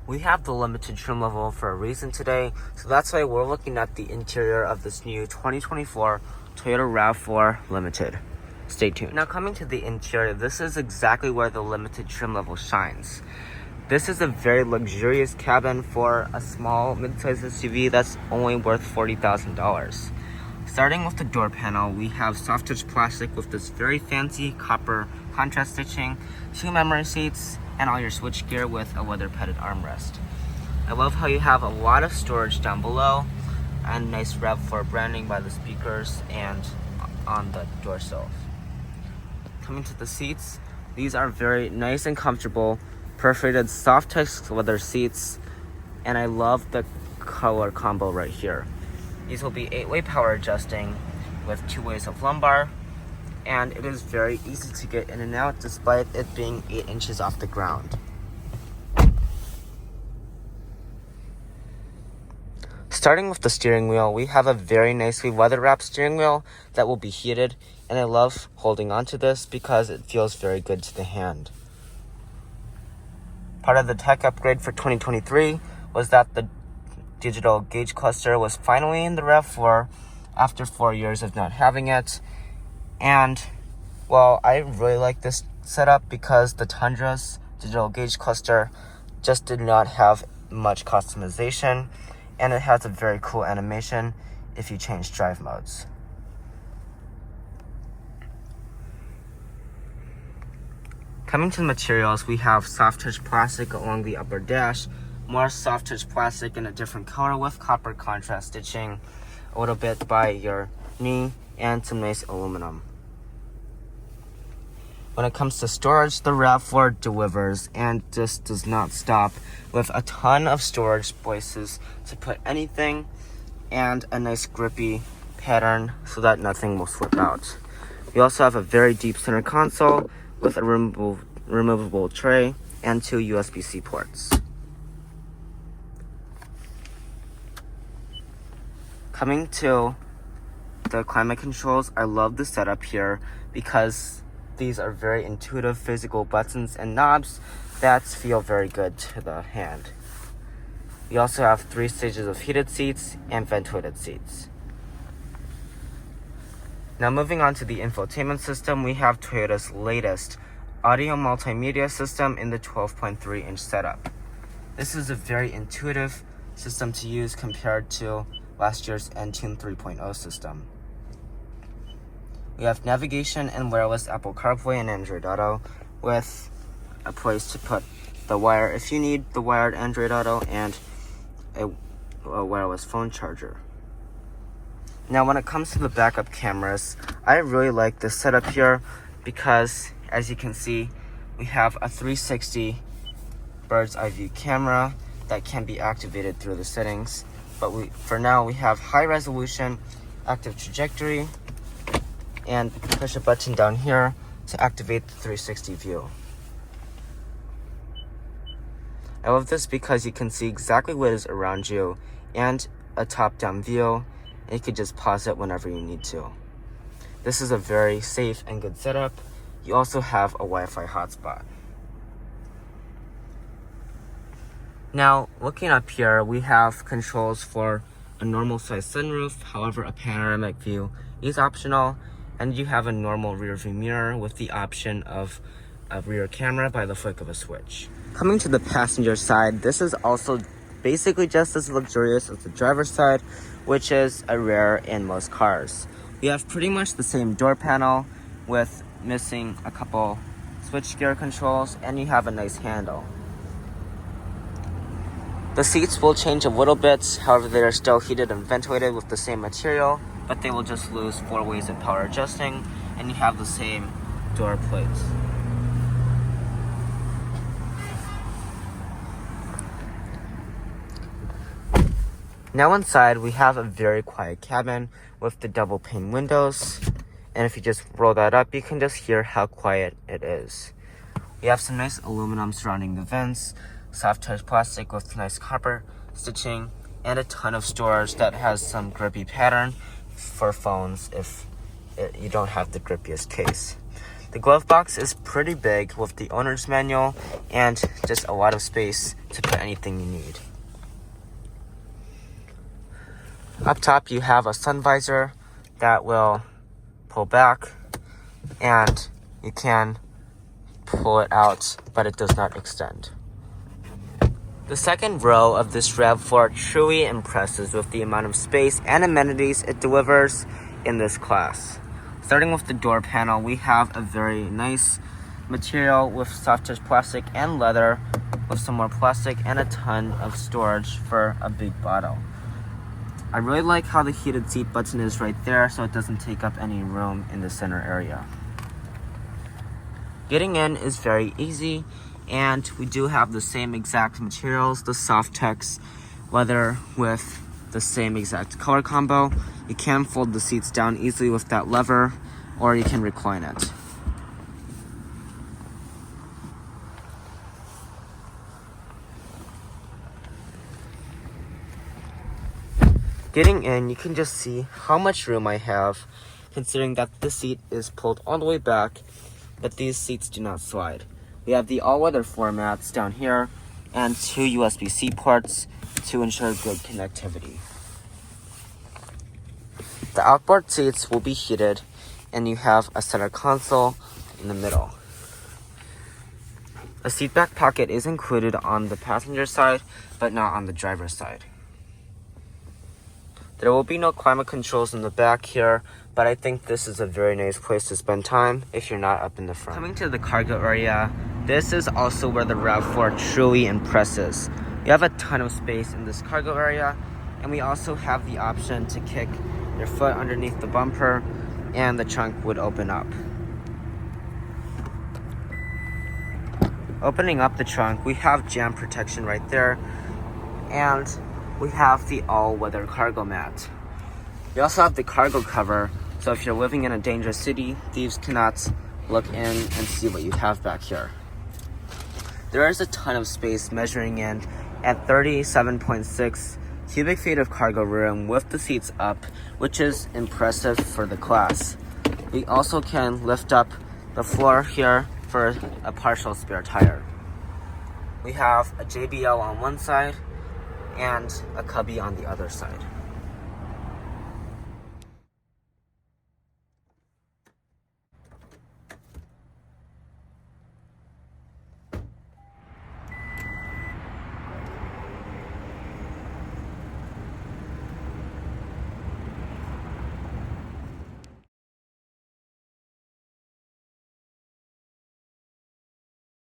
We have the limited trim level for a reason today, so that's why we're looking at the interior of this new 2024 Toyota RAV4 Limited. Stay tuned. Now coming to the interior, this is exactly where the limited trim level shines. This is a very luxurious cabin for a small mid-sized SUV that's only worth $40,000. Starting with the door panel, we have soft touch plastic with this very fancy copper contrast stitching, 2 memory seats, and all your switchgear with a leather-padded armrest. I love how you have a lot of storage down below and nice RAV4 branding by the speakers and on the door sills. Coming to the seats, these are very nice and comfortable, perforated soft touch leather seats, and I love the color combo right here. These will be 8-way power adjusting with 2 ways of lumbar, and it is very easy to get in and out despite it being 8 inches off the ground. Starting with the steering wheel, we have a very nicely leather-wrapped steering wheel that will be heated, and I love holding onto this because it feels very good to the hand. Part of the tech upgrade for 2023 was that the digital gauge cluster was finally in the RAV4 after 4 years of not having it. And well, I really like this setup because the Tundra's digital gauge cluster just did not have much customization, and it has a very cool animation if you change drive modes. Coming to the materials, we have soft touch plastic along the upper dash, more soft touch plastic in a different color with copper contrast stitching a little bit by your knee, and some nice aluminum. When it comes to storage, the RAV4 delivers and just does not stop, with a ton of storage places to put anything and a nice grippy pattern so that nothing will slip out. We also have a very deep center console with a removable tray and 2 USB-C ports. Coming to the climate controls, I love the setup here because these are very intuitive physical buttons and knobs that feel very good to the hand. We also have 3 stages of heated seats and ventilated seats. Now moving on to the infotainment system, we have Toyota's latest audio multimedia system in the 12.3-inch setup. This is a very intuitive system to use compared to last year's Entune 3.0 system. We have navigation and wireless Apple CarPlay and Android Auto with a place to put the wire if you need the wired Android Auto and a wireless phone charger. Now when it comes to the backup cameras, I really like this setup here because as you can see, we have a 360 bird's eye view camera that can be activated through the settings. But for now, we have high resolution, active trajectory, and push a button down here to activate the 360 view. I love this because you can see exactly what is around you and a top-down view, and you can just pause it whenever you need to. This is a very safe and good setup. You also have a Wi-Fi hotspot. Now, looking up here, we have controls for a normal size sunroof, however a panoramic view is optional, and you have a normal rear view mirror with the option of a rear camera by the flick of a switch. Coming to the passenger side, this is also basically just as luxurious as the driver's side, which is a rare in most cars. We have pretty much the same door panel with missing a couple switchgear controls, and you have a nice handle. The seats will change a little bit, however they are still heated and ventilated with the same material, but they will just lose 4 ways of power adjusting, and you have the same door plates. Now inside, we have a very quiet cabin with the double pane windows, and if you just roll that up, you can just hear how quiet it is. We have some nice aluminum surrounding the vents, soft touch plastic with nice copper stitching, and a ton of storage that has some grippy pattern for phones if you don't have the grippiest case. The glove box is pretty big with the owner's manual and just a lot of space to put anything you need. Up top you have a sun visor that will pull back, and you can pull it out, but it does not extend. The second row of this RAV4 truly impresses with the amount of space and amenities it delivers in this class. Starting with the door panel, we have a very nice material with soft touch plastic and leather with some more plastic and a ton of storage for a big bottle. I really like how the heated seat button is right there so it doesn't take up any room in the center area. Getting in is very easy, and we do have the same exact materials, the Softex leather with the same exact color combo. You can fold the seats down easily with that lever, or you can recline it. Getting in, you can just see how much room I have, considering that the seat is pulled all the way back, but these seats do not slide. We have the all-weather floor mats down here and 2 USB-C ports to ensure good connectivity. The outboard seats will be heated, and you have a center console in the middle. A seat back pocket is included on the passenger side, but not on the driver's side. There will be no climate controls in the back here, but I think this is a very nice place to spend time if you're not up in the front. Coming to the cargo area, this is also where the RAV4 truly impresses. You have a ton of space in this cargo area, and we also have the option to kick your foot underneath the bumper, and the trunk would open up. Opening up the trunk, we have jam protection right there, and we have the all-weather cargo mat. We also have the cargo cover, so if you're living in a dangerous city, thieves cannot look in and see what you have back here. There is a ton of space measuring in at 37.6 cubic feet of cargo room with the seats up, which is impressive for the class. We also can lift up the floor here for a partial spare tire. We have a JBL on one side and a cubby on the other side.